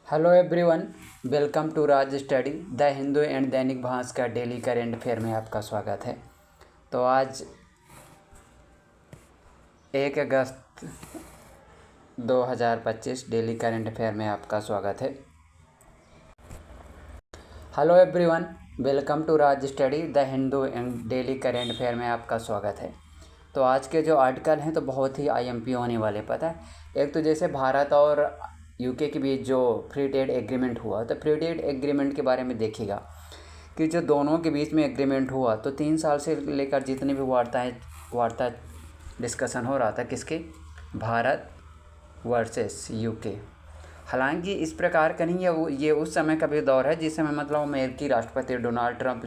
Hello everyone, welcome to Raj study the Hindu and Dainik Bhaskar daily current affair में आपका स्वागत है। तो आज 1 अगस्त 2025 डेली करेंट अफेयर में आपका स्वागत है। Hello everyone, welcome to Raj study the Hindu and daily current affair में आपका स्वागत है। तो आज के जो आर्टिकल हैं तो बहुत ही आईएमपी होने वाले, पता है। एक तो जैसे भारत और यूके के बीच जो फ्री ट्रेड एग्रीमेंट हुआ, तो फ्री ट्रेड एग्रीमेंट के बारे में देखिएगा कि जो दोनों के बीच में एग्रीमेंट हुआ तो 3 साल से लेकर जितनी भी वार्ता डिस्कशन हो रहा था किसके, भारत वर्सेस यूके। हालांकि इस प्रकार का नहीं है, वो ये उस समय का भी दौर है जिस समय मतलब अमेरिकी राष्ट्रपति डोनाल्ड ट्रंप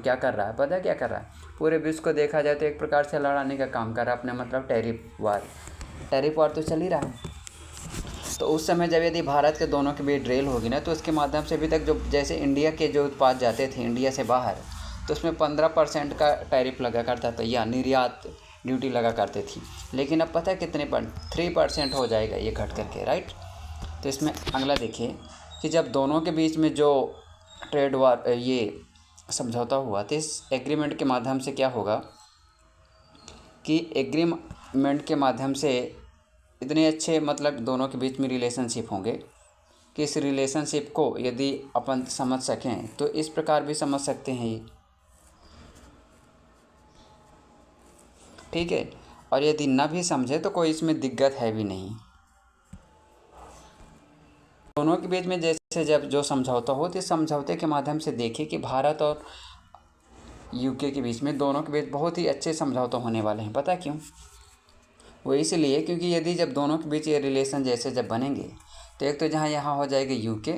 क्या कर रहा है, पता है क्या कर रहा है। पूरे विश्व को देखा जाए तो एक प्रकार से लड़ाने का काम कर रहा है अपने, मतलब टैरिफ वार तो चल ही रहा है। तो उस समय जब यदि भारत के दोनों के बीच ड्रिल होगी ना, तो उसके माध्यम से अभी तक जो जैसे इंडिया के जो उत्पाद जाते थे इंडिया से बाहर, तो उसमें 15% का टैरिफ लगा करता था या निर्यात ड्यूटी लगा करते थी। लेकिन अब पता है कितने 3% हो जाएगा ये घट करके, राइट। तो इसमें अगला देखिए कि जब दोनों के बीच में जो ट्रेड वार ये समझौता हुआ तो इस एग्रीमेंट के माध्यम से क्या होगा कि एग्रीमेंट के माध्यम से इतने अच्छे मतलब दोनों के बीच में रिलेशनशिप होंगे कि इस रिलेशनशिप को यदि अपन समझ सकें तो इस प्रकार भी समझ सकते हैं ये, ठीक है। और यदि न भी समझे तो कोई इसमें दिक्कत है भी नहीं। दोनों के बीच में जैसे जब जो समझौता हो तो इस समझौते के माध्यम से देखिए कि भारत और यूके के बीच में दोनों के बीच बहुत ही अच्छे समझौते होने वाले हैं। पता क्यों? वो इसलिए क्योंकि यदि जब दोनों के बीच ये रिलेशन जैसे जब बनेंगे तो एक तो जहाँ यहाँ हो जाएगा यूके,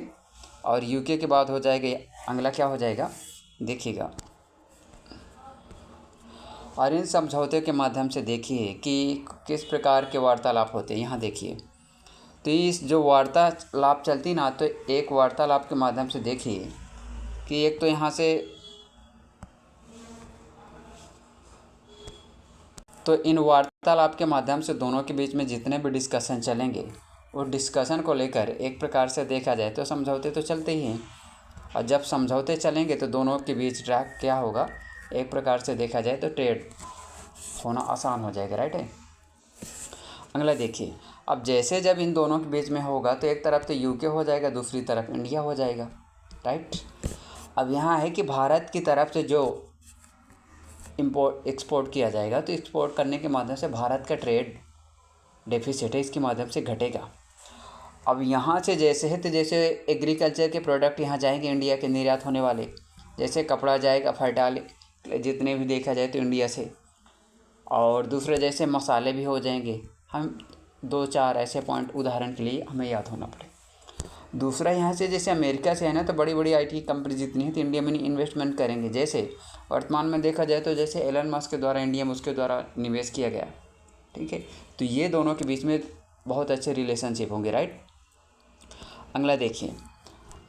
और यूके के बाद हो जाएगा अगला क्या हो जाएगा देखिएगा। और इन समझौते के माध्यम से देखिए कि किस प्रकार के वार्तालाप होते हैं। यहाँ देखिए तो इस जो वार्तालाप चलती ना, तो एक वार्तालाप के माध्यम से देखिए कि एक तो यहाँ से तो इन वार्तालाप के माध्यम से दोनों के बीच में जितने भी डिस्कशन चलेंगे उस डिस्कशन को लेकर एक प्रकार से देखा जाए तो समझौते तो चलते ही हैं। और जब समझौते चलेंगे तो दोनों के बीच ट्रैक क्या होगा, एक प्रकार से देखा जाए तो ट्रेड होना आसान हो जाएगा, राइट है। अगला देखिए, अब जैसे जब इन दोनों के बीच में होगा तो एक तरफ तो यूके हो जाएगा, दूसरी तरफ इंडिया हो जाएगा, राइट। अब यहाँ है कि भारत की तरफ से जो एक्सपोर्ट किया जाएगा तो एक्सपोर्ट करने के माध्यम से भारत का ट्रेड डेफिसिट है इसके माध्यम से घटेगा। अब यहाँ से जैसे है तो जैसे एग्रीकल्चर के प्रोडक्ट यहाँ जाएंगे इंडिया के निर्यात होने वाले, जैसे कपड़ा जाएगा, फर्टाइल जितने भी देखा जाए तो इंडिया से, और दूसरे जैसे मसाले भी हो जाएंगे। हम 2-4 ऐसे पॉइंट उदाहरण के लिए हमें याद होना पड़े। दूसरा यहाँ से जैसे अमेरिका से है ना, तो बड़ी बड़ी आईटी कंपनी जितनी है तो इंडिया में इन्वेस्टमेंट करेंगे। जैसे वर्तमान में देखा जाए तो जैसे एलन मस्क के द्वारा इंडिया में उसके द्वारा निवेश किया गया, ठीक है। तो ये दोनों के बीच में बहुत अच्छे रिलेशनशिप होंगे, राइट। अगला देखिए,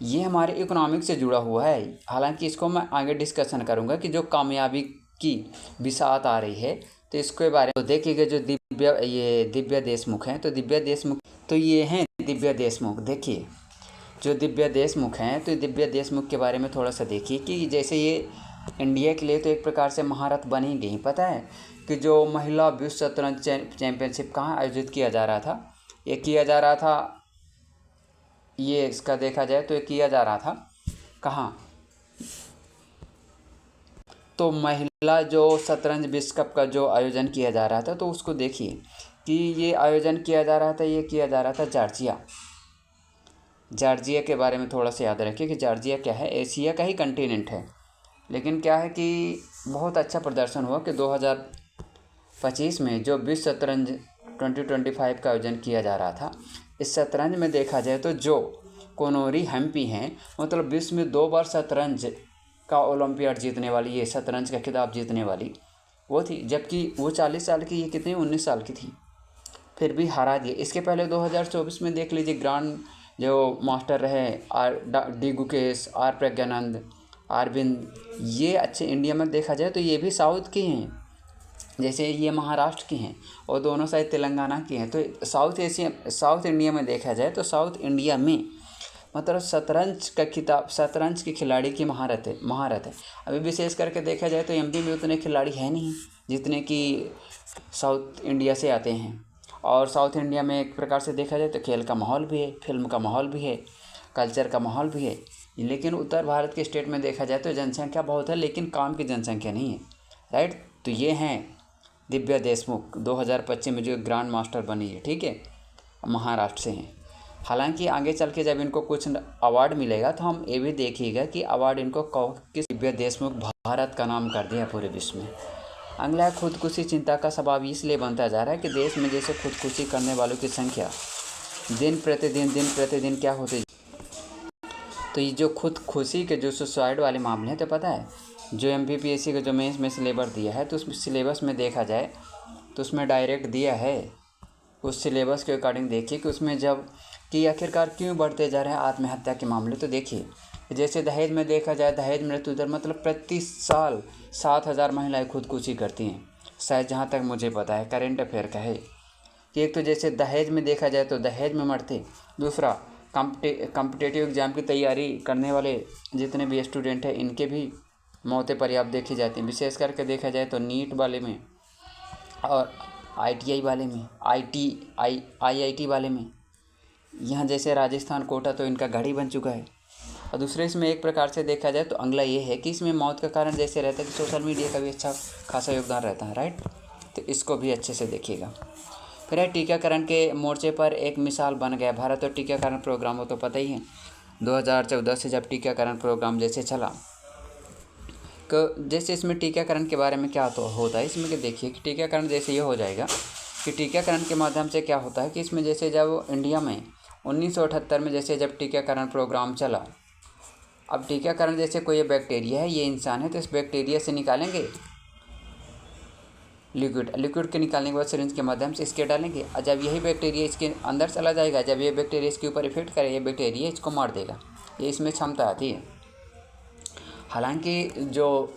ये हमारे इकोनॉमिक से जुड़ा हुआ है। हालांकि इसको मैं आगे डिस्कशन करूँगा कि जो कामयाबी की बिसात आ रही है तो इसके बारे में। तो देखिएगा जो दिव्या देशमुख हैं, तो दिव्या देशमुख तो ये हैं दिव्या देशमुख। देखिए जो दिव्या देशमुख हैं तो दिव्या देशमुख के बारे में थोड़ा सा देखिए कि जैसे ये इंडिया के लिए तो एक प्रकार से महारत बनी गई। पता है कि जो महिला विश्व शतरंज चैंपियनशिप कहाँ आयोजित किया जा रहा था, ये किया जा रहा था, ये इसका देखा जाए तो ये किया जा रहा था कहाँ, तो महिला जो शतरंज विश्व कप का जो आयोजन किया जा रहा था तो उसको देखिए कि ये आयोजन किया जा रहा था, ये किया जा रहा था जॉर्जिया के बारे में थोड़ा सा याद रखिए कि जॉर्जिया क्या है, एशिया का ही कंटिनेंट है। लेकिन क्या है कि बहुत अच्छा प्रदर्शन हुआ कि 2025 में जो विश्व शतरंज 2025 का आयोजन किया जा रहा था, इस शतरंज में देखा जाए तो जो कोनोरी हम्पी हैं, मतलब विश्व में 2 बार शतरंज का ओलंपियाड जीतने वाली, ये शतरंज का खिताब जीतने वाली वो थी। जबकि वो 40 साल की, ये कितनी 19 साल की थी, फिर भी हरा दिए। इसके पहले 2024 में देख लीजिए ग्रांड जो मास्टर रहे डी गुकेश, आर प्रज्ञानंद, अरविंद, ये अच्छे इंडिया में देखा जाए तो ये भी साउथ के हैं, जैसे ये महाराष्ट्र की हैं और दोनों साइड तेलंगाना की हैं। तो साउथ इंडिया में देखा जाए तो साउथ इंडिया में मतलब शतरंज के खिलाड़ी की महारत है। अभी विशेष करके देखा जाए तो एमपी में उतने खिलाड़ी हैं नहीं जितने कि साउथ इंडिया से आते हैं। और साउथ इंडिया में एक प्रकार से देखा जाए तो खेल का माहौल भी है, फिल्म का माहौल भी है, कल्चर का माहौल भी है। लेकिन उत्तर भारत के स्टेट में देखा जाए तो जनसंख्या बहुत है लेकिन काम की जनसंख्या नहीं है, राइट। तो ये हैं दिव्या देशमुख 2025 में जो ग्रैंड मास्टर बनी है, ठीक है, महाराष्ट्र से हैं। हालांकि आगे चल के जब इनको कुछ अवार्ड मिलेगा तो हम ये भी देखिएगा कि अवार्ड इनको किस दिव्या देशमुख भारत का नाम कर दिया पूरे विश्व में। अगला है खुदकुशी। चिंता का स्वभाव इसलिए बनता जा रहा है कि देश में जैसे खुदकुशी करने वालों की संख्या दिन प्रतिदिन क्या होती। तो ये जो खुदकुशी के जो सुसाइड वाले मामले हैं, तो पता है जो MPPSC का जो मेंस में सिलेबस दिया है तो उस सिलेबस में देखा जाए तो उसमें डायरेक्ट दिया है, उस सिलेबस के अकॉर्डिंग देखिए कि उसमें जब कि आखिरकार क्यों बढ़ते जा रहे हैं आत्महत्या के मामले। तो देखिए जैसे दहेज में देखा जाए, दहेज मृत्यु दर मतलब प्रति साल 7,000 महिलाएं खुदकुशी करती हैं, शायद जहाँ तक मुझे पता है। करेंट अफेयर का है कि एक तो जैसे दहेज में देखा जाए तो दहेज में मरते, दूसरा कॉम्पिटिटिव एग्ज़ाम की तैयारी करने वाले जितने भी स्टूडेंट हैं इनके भी मौतें पर्याप्त देखी जाती हैं। विशेष करके देखा जाए तो नीट वाले में और ITI वाले में, IIT वाले में, यहाँ जैसे राजस्थान कोटा तो इनका गढ़ ही बन चुका है। और दूसरे इसमें एक प्रकार से देखा जाए तो अगला ये है कि इसमें मौत का कारण जैसे रहता है कि सोशल मीडिया का भी अच्छा खासा योगदान रहता है, राइट। तो इसको भी अच्छे से देखिएगा। फिर है टीकाकरण के मोर्चे पर एक मिसाल बन गया भारत। और टीकाकरण प्रोग्राम हो तो पता ही है 2014 से जब टीकाकरण प्रोग्राम जैसे चला, तो जैसे इसमें टीकाकरण के बारे में क्या तो होता है इसमें कि देखिए कि टीकाकरण जैसे ये हो जाएगा कि टीकाकरण के माध्यम से क्या होता है कि इसमें जैसे जब इंडिया में 1978 में जैसे जब टीकाकरण प्रोग्राम चला, अब टीकाकरण जैसे कोई बैक्टीरिया है, ये इंसान है, तो इस बैक्टीरिया से निकालेंगे लिक्विड के निकालने के बाद सिरिंज के माध्यम से इसके डालेंगे, और जब यही बैक्टीरिया इसके अंदर चला जाएगा, जब ये बैक्टीरिया इसके ऊपर इफेक्ट करे, ये बैक्टीरिया इसको मार देगा। ये इसमें क्षमता आती है। हालांकि जो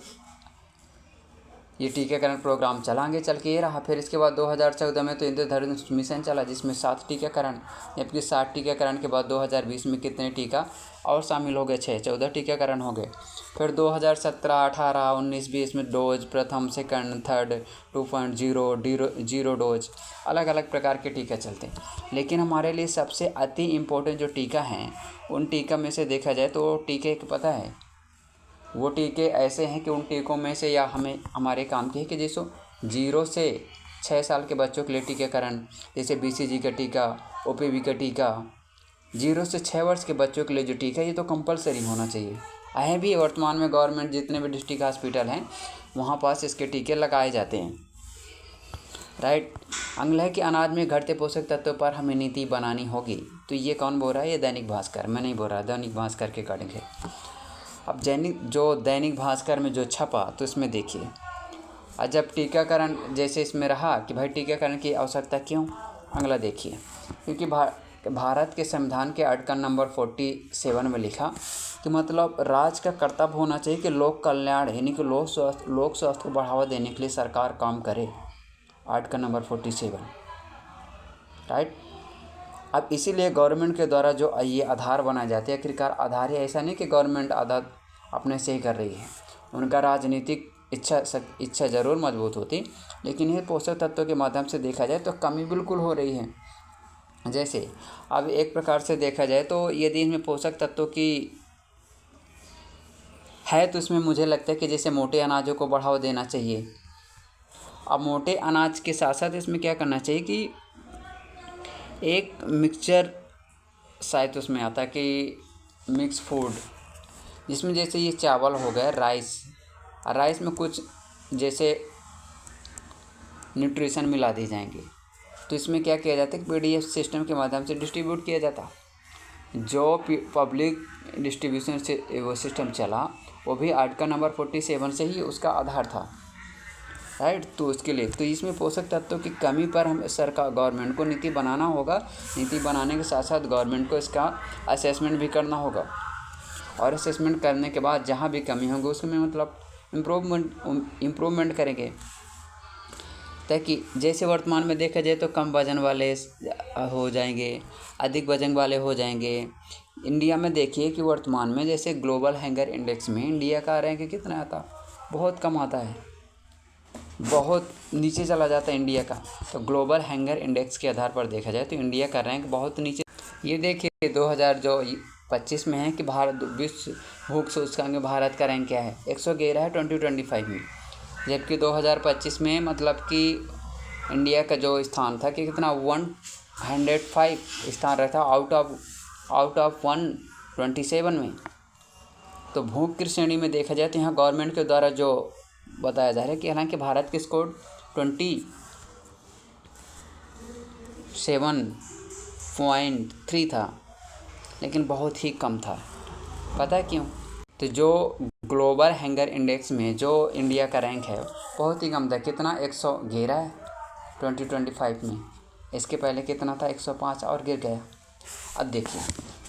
ये टीकाकरण प्रोग्राम चला आगे चल के ये रहा। फिर इसके बाद 2014 में तो इंद्रधनुष मिशन चला जिसमें 7 टीकाकरण, जबकि 7 टीकाकरण के बाद 2020 में कितने टीका और शामिल हो गए, 14 टीकाकरण हो गए। फिर 2017, 18, 19, 20 में डोज प्रथम, सेकंड, थर्ड, 2.0, जीरो डोज, अलग अलग प्रकार के टीका चलते हैं। लेकिन हमारे लिए सबसे अति इम्पोर्टेंट जो टीका हैं उन टीका में से देखा जाए तो टीके पता है वो टीके ऐसे हैं कि उन टीकों में से या हमारे काम के हैं कि जैसे 0 से 6 साल के बच्चों के लिए टीकाकरण, जैसे BCG का टीका, OPV का टीका, 0 से 6 वर्ष के बच्चों के लिए जो टीका ये तो कंपलसरी होना चाहिए। है भी वर्तमान में गवर्नमेंट जितने भी डिस्ट्रिक्ट हॉस्पिटल हैं वहाँ पास इसके टीके लगाए जाते हैं, राइट। अगला है कि अनाज में घटते पोषक तत्वों पर हमें नीति बनानी होगी। तो ये कौन बोल रहा है? ये दैनिक भास्कर, मैं नहीं बोल रहा, दैनिक भास्कर के अकॉर्डिंग है। अब दैनिक भास्कर में जो छपा तो इसमें देखिए, जब टीकाकरण जैसे इसमें रहा कि भाई टीकाकरण की आवश्यकता क्यों, अगला देखिए, क्योंकि भारत के संविधान के आर्टिकल नंबर 47 में लिखा कि मतलब राज्य का कर्तव्य होना चाहिए कि लोक कल्याण यानी कि लोक स्वास्थ्य को बढ़ावा देने के लिए सरकार काम करे। Article number 47, right. अब इसीलिए गवर्नमेंट के द्वारा जो ये आधार बनाए जाते हैं, आखिरकार आधार है, ऐसा नहीं कि गवर्नमेंट आधार अपने से ही कर रही है, उनका राजनीतिक इच्छा ज़रूर मजबूत होती, लेकिन ये पोषक तत्वों के माध्यम से देखा जाए तो कमी बिल्कुल हो रही है। जैसे अब एक प्रकार से देखा जाए तो यदि इसमें पोषक तत्वों की है तो इसमें मुझे लगता है कि जैसे मोटे अनाजों को बढ़ावा देना चाहिए। अब मोटे अनाज के साथ साथ इसमें क्या करना चाहिए कि एक मिक्सचर शायद उसमें आता है कि मिक्स फूड, जिसमें जैसे ये चावल हो गया, राइस में कुछ जैसे न्यूट्रिशन मिला दी जाएंगे, तो इसमें क्या किया जाता है कि PDF सिस्टम के माध्यम से डिस्ट्रीब्यूट किया जाता। जो पब्लिक डिस्ट्रीब्यूशन से वो सिस्टम चला वो भी आर्टिकल नंबर 47 से ही उसका आधार था, राइट। तो उसके लिए तो इसमें पोषक तत्वों की कमी पर हम गवर्नमेंट को नीति बनाना होगा। नीति बनाने के साथ साथ गवर्नमेंट को इसका असेसमेंट भी करना होगा, और असेसमेंट करने के बाद जहाँ भी कमी होगी उसमें मतलब इम्प्रूवमेंट करेंगे। ताकि जैसे वर्तमान में देखा जाए तो कम वजन वाले हो जाएंगे, अधिक वजन वाले हो जाएंगे। इंडिया में देखिए कि वर्तमान में जैसे ग्लोबल हैंगर इंडेक्स में इंडिया का रैंक कितना आता, बहुत कम आता है, बहुत नीचे चला जाता है इंडिया का। तो ग्लोबल हैंगर इंडेक्स के आधार पर देखा जाए तो इंडिया का रैंक बहुत नीचे। ये देखिए 2025 में है कि भारत विश्व भूख सूचकांक में भारत का रैंक क्या है, 111 है 2025 में। जबकि 2025 में मतलब कि इंडिया का जो स्थान था कि कितना 105 स्थान रहता आउट ऑफ 127 में। तो भूख की श्रेणी में देखा जाए तो यहाँ गवर्नमेंट के द्वारा जो बताया जा रहा है कि हालांकि भारत के स्कोर 27.3 था, लेकिन बहुत ही कम था। पता है क्यों? तो जो ग्लोबल हैंगर इंडेक्स में जो इंडिया का रैंक है बहुत ही कम था। कितना 111 है 2025 में। इसके पहले कितना था 105 और गिर गया। अब देखिए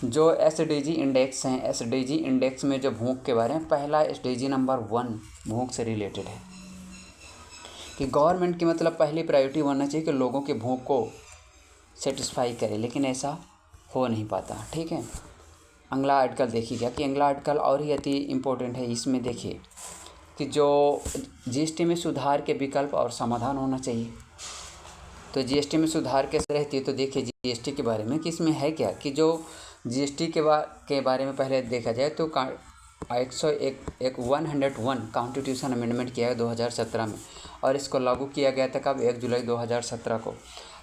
जो SDG इंडेक्स हैं, SDG इंडेक्स में जो भूख के बारे में पहला SDG नंबर 1 भूख से रिलेटेड है कि गवर्नमेंट की मतलब पहली प्रायोरिटी होना चाहिए कि लोगों के भूख को सेटिस्फाई करे, लेकिन ऐसा हो नहीं पाता। ठीक है, अगला आर्टिकल देखिएगा कि अगला आर्टिकल और ही अति इम्पोर्टेंट है। इसमें देखिए कि जो GST में सुधार के विकल्प और समाधान होना चाहिए। तो GST में सुधार कैसे रहती है, तो देखिए GST के बारे में कि इसमें है क्या कि जो GST के बारे में पहले देखा जाए तो 101 कॉन्स्टिट्यूशन अमेंडमेंट किया गया 2017 में, और इसको लागू किया गया था कब 1 जुलाई 2017 को।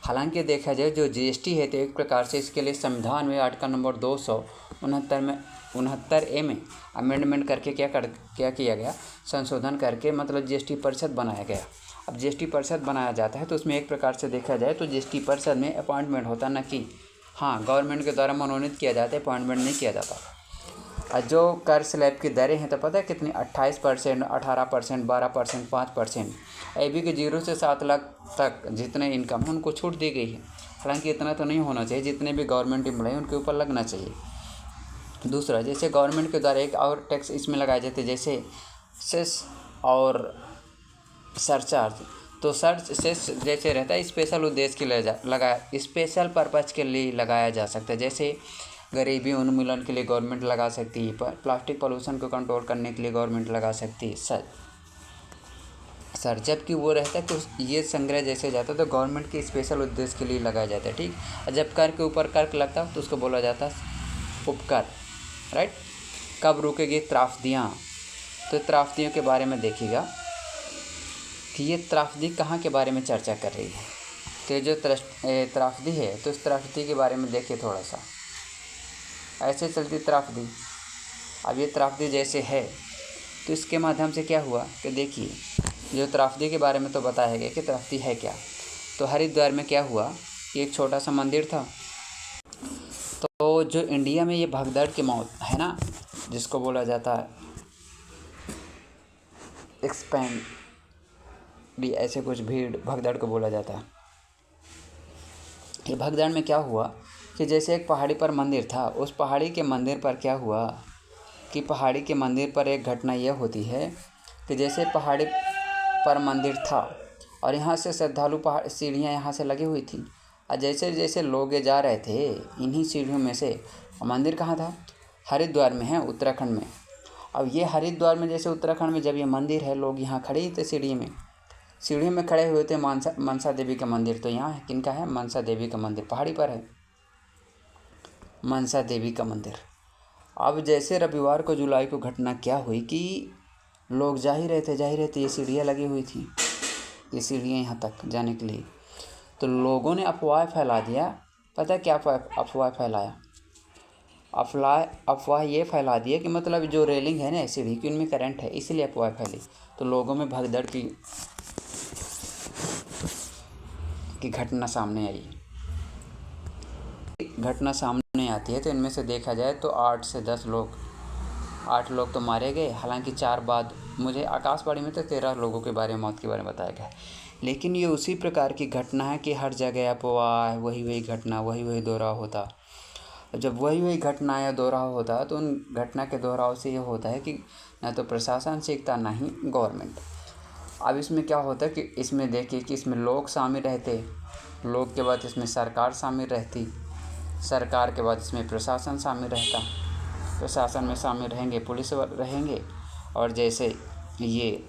हालांकि देखा जाए जो GST है तो एक प्रकार से इसके लिए संविधान में आर्टिकल नंबर 269 में अमेंडमेंट करके क्या किया गया, संशोधन करके मतलब GST परिषद बनाया गया। अब GST परिषद बनाया जाता है तो उसमें एक प्रकार से देखा जाए तो GST परिषद में अपॉइंटमेंट होता न कि गवर्नमेंट के द्वारा मनोनीत किया जाता है, अपॉइंटमेंट नहीं किया जाता। और जो कर स्लैब की दरें हैं तो पता है कितनी 28%, 18%, 12%, 5%। अभी के 0 से 7 लाख तक जितने इनकम है उनको छूट दी गई है। हालांकि इतना तो नहीं होना चाहिए, जितने भी गवर्नमेंट एम्प्लॉय उनके ऊपर लगना चाहिए। दूसरा, जैसे गवर्नमेंट के द्वारा एक और टैक्स इसमें लगाए जाते जैसे सेस और सरचार्ज। तो सेस जैसे रहता है स्पेशल उद्देश्य के लिए स्पेशल पर्पज़ के लिए लगाया जा सकता है। जैसे गरीबी उन्मूलन के लिए गवर्नमेंट लगा सकती है, प्लास्टिक पोल्यूशन को कंट्रोल करने के लिए गवर्नमेंट लगा सकती है सर जबकि वो रहता है कि ये संग्रह जैसे जाता है तो गवर्नमेंट के स्पेशल उद्देश्य के लिए लगाया जाता है। ठीक, और जब कर के ऊपर कर लगता है तो उसको बोला जाता है उपकर। राइट, कब रुकेगी त्रासदियाँ, तो त्रासदियों के बारे में देखिएगा कि ये त्रासदी कहाँ के बारे में चर्चा कर रही है। तो जो त्रासदी है तो इस त्रासदी के बारे में देखिए थोड़ा सा। ऐसे चलती त्रासदी, अब ये त्रासदी जैसे है तो इसके माध्यम से क्या हुआ कि देखिए जो त्रासदी के बारे में तो बताया गया कि त्रासदी है क्या। तो हरिद्वार में क्या हुआ कि एक छोटा सा मंदिर था। तो जो इंडिया में ये भगदड़ की मौत है ना, जिसको बोला जाता है एक्सपैंड, ऐसे कुछ भीड़ भगदड़ को बोला जाता है। ये भगदड़ में क्या हुआ कि जैसे एक पहाड़ी पर मंदिर था, उस पहाड़ी के मंदिर पर क्या हुआ कि पहाड़ी के मंदिर पर एक घटना यह होती है कि जैसे पहाड़ी पर मंदिर था और यहाँ से श्रद्धालु पहाड़ सीढ़ियाँ यहाँ से लगी हुई थी, और जैसे जैसे लोग जा रहे थे इन्हीं सीढ़ियों में से, मंदिर कहाँ था, हरिद्वार में है, उत्तराखंड में। अब ये हरिद्वार में जैसे उत्तराखंड में जब ये मंदिर है, लोग यहाँ खड़े ही थे सीढ़ियों में खड़े हुए थे। मनसा देवी का मंदिर तो यहाँ है, किनका है, मनसा देवी का मंदिर पहाड़ी पर है, मनसा देवी का मंदिर। अब जैसे रविवार को जुलाई को घटना क्या हुई कि लोग जा ही रहे थे, ये सीढ़ियाँ लगी हुई थी, ये सीढ़ियाँ यहाँ तक जाने के लिए। तो लोगों ने अफवाह फैला दिया। पता क्या अफवाह फैलाया, अफवाह ये फैला दिया कि मतलब जो रेलिंग है ना सीढ़ी की उनमें करंट है, इसीलिए अफवाह फैली। तो लोगों में भगदड़ की घटना सामने आई। घटना सामने आती है तो इनमें से देखा जाए तो 8 से 10 लोग, 8 लोग तो मारे गए। हालांकि 4 बाद मुझे आकाशवाणी में तो 13 लोगों के बारे में मौत के बारे में बताया गया। लेकिन ये उसी प्रकार की घटना है कि हर जगह अफवाह, वही घटना वही दोहराव होता। जब वही घटना या दोहराव होता तो उन घटना के दोहराव से ये होता है कि ना तो प्रशासन सीखता ना ही गवर्नमेंट। अब इसमें क्या होता है कि इसमें देखिए कि इसमें लोग शामिल रहते, लोग के बाद इसमें सरकार शामिल रहती, सरकार के बाद इसमें प्रशासन शामिल रहता, प्रशासन में शामिल रहेंगे पुलिस रहेंगे, और जैसे ये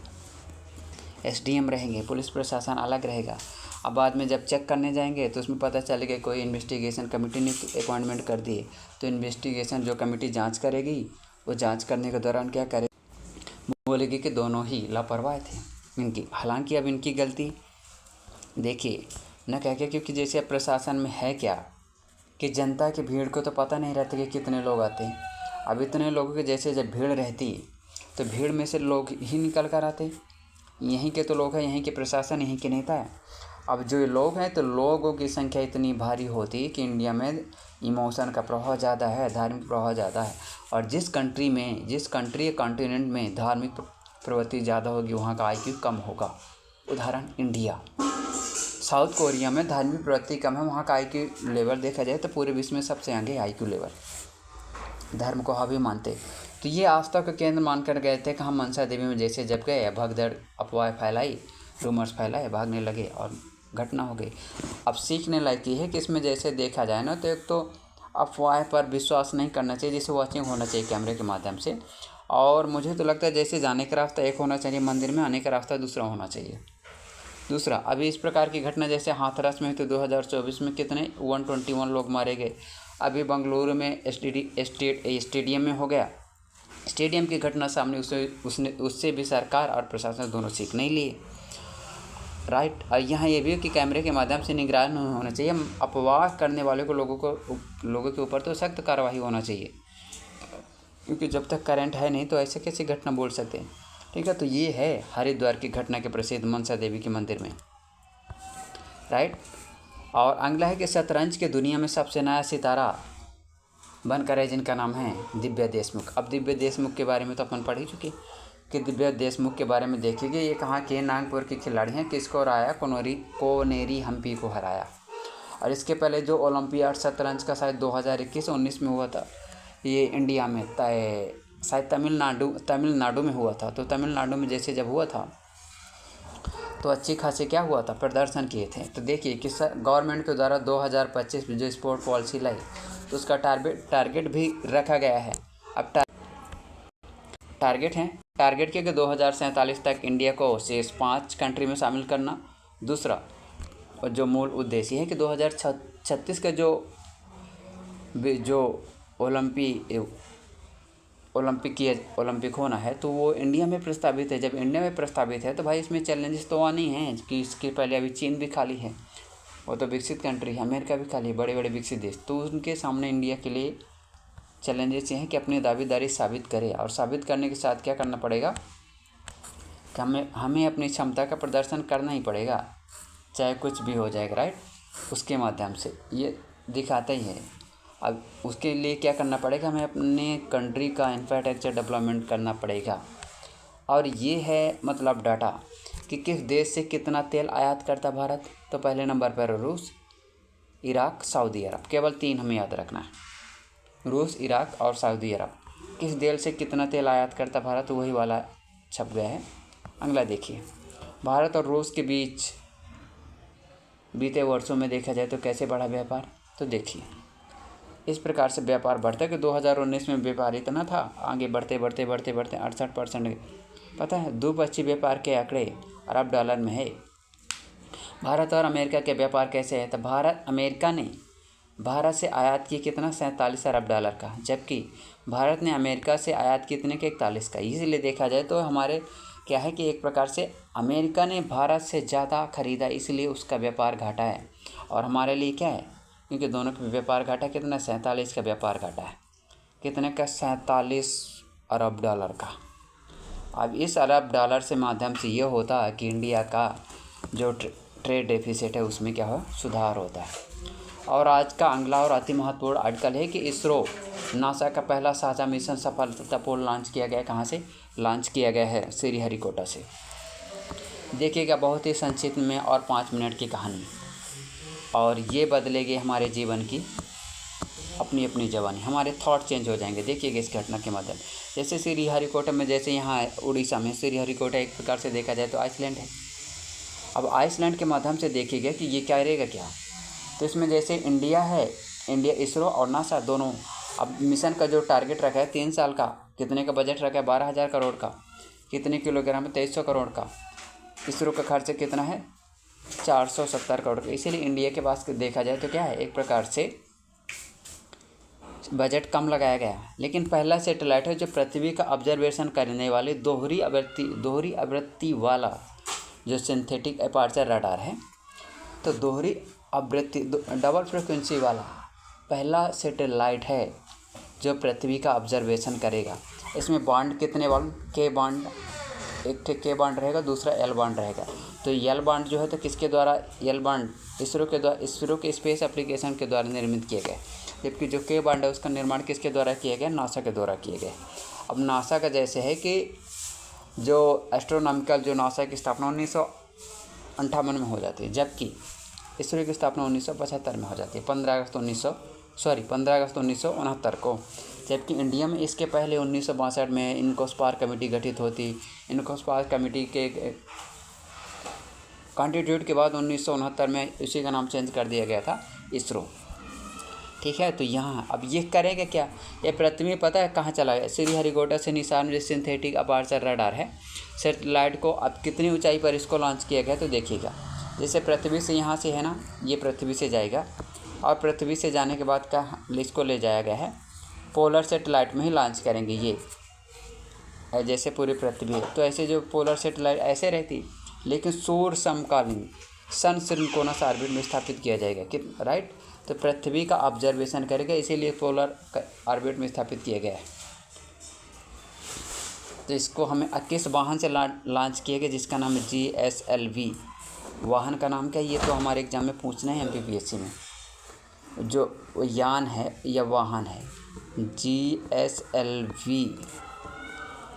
एसडीएम रहेंगे, पुलिस प्रशासन अलग रहेगा। अब बाद में जब चेक करने जाएंगे तो उसमें पता चलेगा कोई इन्वेस्टिगेशन कमेटी ने अपॉइंटमेंट कर दी, तो इन्वेस्टिगेशन जो कमेटी जांच करेगी वो जांच करने के दौरान क्या करेगी, बोलेगी कि दोनों ही लापरवाह थे इनकी। हालांकि अब इनकी गलती देखिए न कह के, क्योंकि जैसे अब प्रशासन में है क्या कि जनता की भीड़ को तो पता नहीं रहता कि कितने लोग आते हैं। अब इतने लोगों के जैसे जब भीड़ रहती तो भीड़ में से लोग ही निकल कर आते, यहीं के तो लोग हैं, यहीं के प्रशासन, यहीं के नेता है। अब जो लोग हैं तो लोगों की संख्या इतनी भारी होती कि इंडिया में इमोशन का प्रभाव ज़्यादा है, धार्मिक प्रभाव ज़्यादा है, और जिस कंट्री कॉन्टिनेंट में धार्मिक प्रवृत्ति ज़्यादा होगी वहाँ का IQ कम होगा। उदाहरण इंडिया, साउथ कोरिया में धार्मिक प्रवृत्ति कम है, वहाँ का IQ लेवल देखा जाए तो पूरे विश्व में सबसे आगे IQ लेवल, धर्म को हावी मानते। तो ये आस्था का केंद्र मानकर गए थे कि हम मनसा देवी में जैसे जब गए, भगदड़ अफवाह फैलाई, रूमर्स फैलाए, भागने लगे और घटना हो गई। अब सीखने लायक ये है कि इसमें जैसे देखा जाए ना, तो एक तो अफवाह पर विश्वास नहीं करना चाहिए, जैसे वॉचिंग होना चाहिए कैमरे के माध्यम से। और मुझे तो लगता है जैसे जाने का रास्ता एक होना चाहिए मंदिर में, आने का रास्ता दूसरा होना चाहिए। दूसरा, अभी इस प्रकार की घटना जैसे हाथरस में तो 2024 में कितने 121 लोग मारे गए। अभी बेंगलुरु में स्टेडियम में हो गया, स्टेडियम की घटना सामने, उससे भी सरकार और प्रशासन दोनों सीख नहीं लिए, राइट। और यहाँ ये भी है कि कैमरे के माध्यम से निगरानी होना चाहिए। अफवाह करने वाले को लोगों के ऊपर तो सख्त कार्रवाई होना चाहिए, क्योंकि जब तक करंट है नहीं तो ऐसे कैसे घटना बोल सकते हैं, ठीक है। तो ये है हरिद्वार की घटना के प्रसिद्ध मनसा देवी के मंदिर में, राइट। और अगला है कि शतरंज के दुनिया में सबसे नया सितारा बनकर है जिनका नाम है दिव्या देशमुख। अब दिव्या देशमुख के बारे में तो अपन पढ़ ही चुके कि दिव्या देशमुख के बारे में देखिए, ये कहाँ के नागपुर की खिलाड़ी हैं, किसको हराया, कोनेरी हम्पी को हराया। और इसके पहले जो ओलंपियाड शतरंज का शायद 2021-19 में हुआ था, ये इंडिया में शायद तमिलनाडु में हुआ था। तो तमिलनाडु में जैसे जब हुआ था तो अच्छी खासी क्या हुआ था, प्रदर्शन किए थे। तो देखिए कि गवर्नमेंट के द्वारा 2025 में जो स्पोर्ट पॉलिसी लाई तो उसका टारगेट भी रखा गया है। अब टारगेट के 2047 तक इंडिया को शेष 5 कंट्री में शामिल करना। दूसरा, और जो मूल उद्देश्य है कि 2036 का जो ओलंपिक होना है तो वो इंडिया में प्रस्तावित है। जब इंडिया में प्रस्तावित है तो भाई इसमें चैलेंजेस तो आने हैं कि इसके पहले अभी चीन भी खाली है, वो तो विकसित कंट्री है, अमेरिका भी खाली है, बड़े बड़े विकसित देश। तो उनके सामने इंडिया के लिए चैलेंजेस ये हैं कि अपनी दावेदारी साबित करे, और साबित करने के साथ क्या करना पड़ेगा कि हमें अपनी क्षमता का प्रदर्शन करना ही पड़ेगा, चाहे कुछ भी हो जाएगा, राइट। उसके माध्यम से ये दिखाता ही है। अब उसके लिए क्या करना पड़ेगा, हमें अपने कंट्री का इंफ्रास्ट्रक्चर डेवलपमेंट करना पड़ेगा। और ये है मतलब डाटा कि किस देश से कितना तेल आयात करता भारत। तो पहले नंबर पर रूस, इराक, सऊदी अरब, केवल 3 हमें याद रखना है, रूस, इराक और सऊदी अरब। किस देश से कितना तेल आयात करता भारत, वही वाला छप गया है। अगला देखिए, भारत और रूस के बीच बीते वर्षों में देखा जाए तो कैसे बढ़ा व्यापार। तो देखिए इस प्रकार से व्यापार बढ़ता है कि 2019 में व्यापार इतना था, आगे बढ़ते 68%। पता है द्विपक्षीय व्यापार के आंकड़े अरब डॉलर में है। भारत और अमेरिका के व्यापार कैसे है, तो अमेरिका ने भारत से आयात किए कितना, 47 अरब डॉलर का, जबकि भारत ने अमेरिका से आयात कितने के, 41 का। इसीलिए देखा जाए तो हमारे क्या है कि एक प्रकार से अमेरिका ने भारत से ज़्यादा खरीदा, इसलिए उसका व्यापार घाटा है। और हमारे लिए क्या है, क्योंकि दोनों का व्यापार घाटा कितना, 47 का व्यापार घाटा है, कितने का, 47 अरब डॉलर का। अब इस अरब डॉलर से माध्यम से ये होता है कि इंडिया का जो ट्रेड डेफिसिट है उसमें क्या हो, सुधार होता है। और आज का अगला और अति महत्वपूर्ण आर्टिकल है कि इसरो नासा का पहला साझा मिशन सफलतापूर्ण लॉन्च किया गया। कहाँ से लॉन्च किया गया है, श्रीहरिकोटा से। देखिएगा बहुत ही संक्षिप्त में और 5 मिनट की कहानी, और ये बदलेगी हमारे जीवन की अपनी अपनी जवानी, हमारे थॉट चेंज हो जाएंगे। देखिएगा इस घटना के माध्यम, जैसे श्रीहरिकोटा में, जैसे यहाँ उड़ीसा में श्रीहरिकोटा एक प्रकार से देखा जाए तो आइसलैंड है। अब आइसलैंड के माध्यम से देखिएगा कि ये क्या रहेगा क्या। तो इसमें जैसे इंडिया है, इंडिया इसरो और नासा दोनों, अब मिशन का जो टारगेट रखा है 3 साल का, कितने का बजट रखा है 12,000 करोड़ का, कितने किलोग्राम है 2300 करोड़ का, इसरो का खर्च कितना है 470 करोड़ का। इसीलिए इंडिया के पास देखा जाए तो क्या है, एक प्रकार से बजट कम लगाया गया है। लेकिन पहला सैटेलाइट है जो पृथ्वी का ऑब्जर्वेशन करने वाले दोहरी आवृत्ति वाला जो सिंथेटिक अपर्चर रडार है, तो दोहरी आवृत्ति डबल फ्रिक्वेंसी वाला पहला सैटेलाइट है जो पृथ्वी का ऑब्जर्वेशन करेगा। इसमें बांड कितने बांड, के बांड, एक के बांड रहेगा, दूसरा एल बांड रहेगा। तो एल बांड जो है तो किसके द्वारा, एल बांड इसरो के स्पेस एप्लीकेशन के द्वारा निर्मित किए गए, जबकि जो के बांड है उसका निर्माण किसके द्वारा किया गया, नासा के द्वारा किए गए। अब नासा का जैसे है कि जो एस्ट्रोनॉमिकल, जो नासा की स्थापना 1958 में हो जाती है, जबकि इसरो की स्थापना 1975 में हो जाती है, 15 अगस्त 1969 को। जबकि इंडिया में इसके पहले 1962 में इनकोस्पार कमेटी गठित होती। इनकोस्पार कमेटी के कॉन्स्टिट्यूट के बाद 1969 में उसी का नाम चेंज कर दिया गया था इसरो। ठीक है, तो यहाँ अब ये करेगा क्या, ये पृथ्वी पता है कहाँ चला गया, श्रीहरिकोटा से निशान में सिंथेटिक अपर्चर रडार है। सैटेलाइट को अब कितनी ऊंचाई पर इसको लॉन्च किया गया तो देखिएगा, जैसे पृथ्वी से यहाँ से है ना, ये पृथ्वी से जाएगा और पृथ्वी से जाने के बाद का इसको ले जाया गया है पोलर सैटेलाइट में ही लॉन्च करेंगे। ये जैसे पूरी पृथ्वी है तो ऐसे जो पोलर सैटेलाइट ऐसे रहती, लेकिन सूर्य समकालीन सन सिंक्रोनस ऑर्बिट में स्थापित किया जाएगा कि राइट, तो पृथ्वी का ऑब्जर्वेशन करेगा, इसीलिए पोलर ऑर्बिट में स्थापित किया गया है। तो इसको हमें किस वाहन से लॉन्च किया गया, जिसका नाम है GSLV। वाहन का नाम क्या है, ये तो हमारे एग्जाम में पूछना है MPPSC में, जो यान है या वाहन है GSLV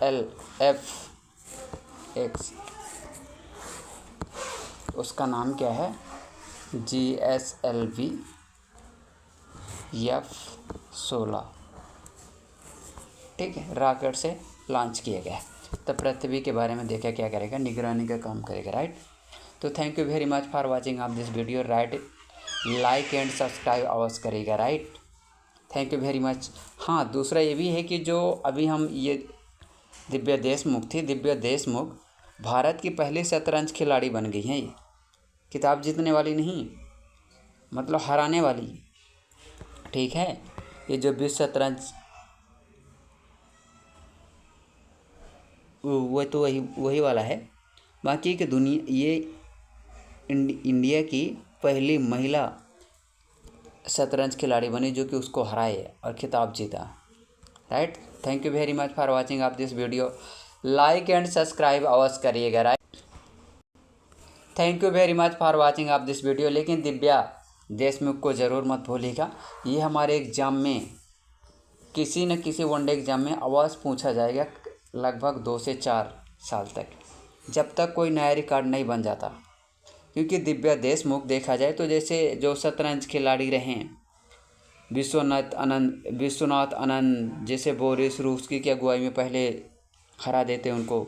LFX, उसका नाम क्या है GSLV F-16। ठीक है, रॉकेट से लॉन्च किया गया है। तो पृथ्वी के बारे में देखा क्या करेगा, निगरानी का काम करेगा, राइट। तो thank you very much for watching आप this video, right, like and subscribe अवश्य करेगा, right. Thank you very much. हाँ, दूसरा ये भी है कि जो अभी हम ये दिव्या देशमुख थी, दिव्या देशमुख भारत की पहली शतरंज खिलाड़ी बन गई हैं। ये किताब जीतने वाली नहीं, मतलब हराने वाली, ठीक है। ये जो विश्व शतरंज, वो तो वही वाला है। बाकी कि दुनिया, ये इंडिया की पहली महिला शतरंज खिलाड़ी बनी जो कि उसको हराए और खिताब जीता, right. Thank you very much for watching आप this video, like and subscribe अवश्य करिएगा, right. Thank you very much for watching आप दिस वीडियो। लेकिन दिव्या देशमुख को ज़रूर मत भूलिएगा, ये हमारे एग्ज़ाम में किसी न किसी वनडे एग्ज़ाम में अवश्य पूछा जाएगा, लगभग 2 से 4 साल तक, जब तक कोई नया रिकॉर्ड नहीं बन जाता। क्योंकि दिव्या देशमुख देखा जाए तो जैसे जो शतरंज खिलाड़ी रहे हैं, विश्वनाथ आनंद जैसे बोरिस रूस्की की अगुवाई में पहले हरा देते उनको।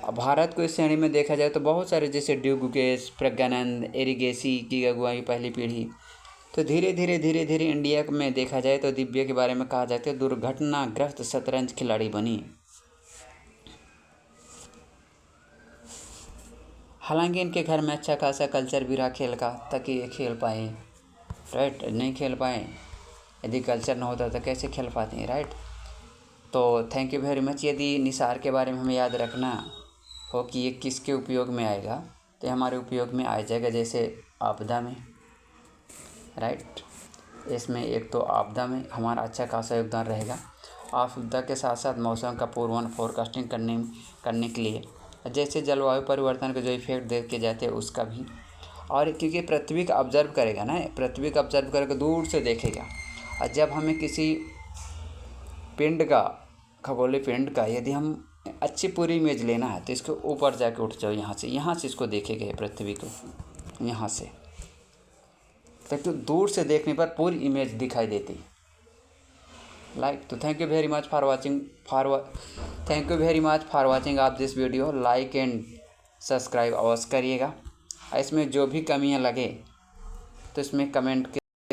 अब भारत को इस श्रेणी में देखा जाए तो बहुत सारे, जैसे ड्यूक गुकेश, प्रज्ञानंद, एरिगेसी की अगुवाई पहली पीढ़ी। तो धीरे धीरे इंडिया में देखा जाए तो दिव्या के बारे में कहा जाता है दुर्घटनाग्रस्त शतरंज खिलाड़ी बनी। हालांकि इनके घर में अच्छा खासा कल्चर भी रहा खेल का, ताकि ये खेल पाए, राइट। नहीं खेल पाए, यदि कल्चर ना होता तो कैसे खेल पाते हैं, राइट। तो थैंक यू वेरी मच। यदि निसार के बारे में हमें याद रखना हो कि ये किसके उपयोग में आएगा, तो हमारे उपयोग में आ जाएगा, जैसे आपदा में, राइट। इसमें एक तो आपदा में हमारा अच्छा खासा योगदान रहेगा। आपदा के साथ साथ मौसम का पूर्वानुमान फोरकास्टिंग करने के लिए, जैसे जलवायु परिवर्तन के जो इफेक्ट देखे जाते हैं उसका भी। और क्योंकि पृथ्वी का ऑब्जर्व करेगा ना, पृथ्वी का ऑब्जर्व करके दूर से देखेगा, और जब हमें किसी पिंड का, खगोलीय पिंड का यदि हम अच्छी पूरी इमेज लेना है तो इसके ऊपर जाके उठ जाओ, यहाँ से इसको देखेगा पृथ्वी को, यहाँ से, ताकि दूर से देखने पर पूरी इमेज दिखाई देती। लाइक। तो thank you very much for watching आप this video. Like and subscribe अवश्य करिएगा। इसमें जो भी कमियां लगे तो इसमें कमेंट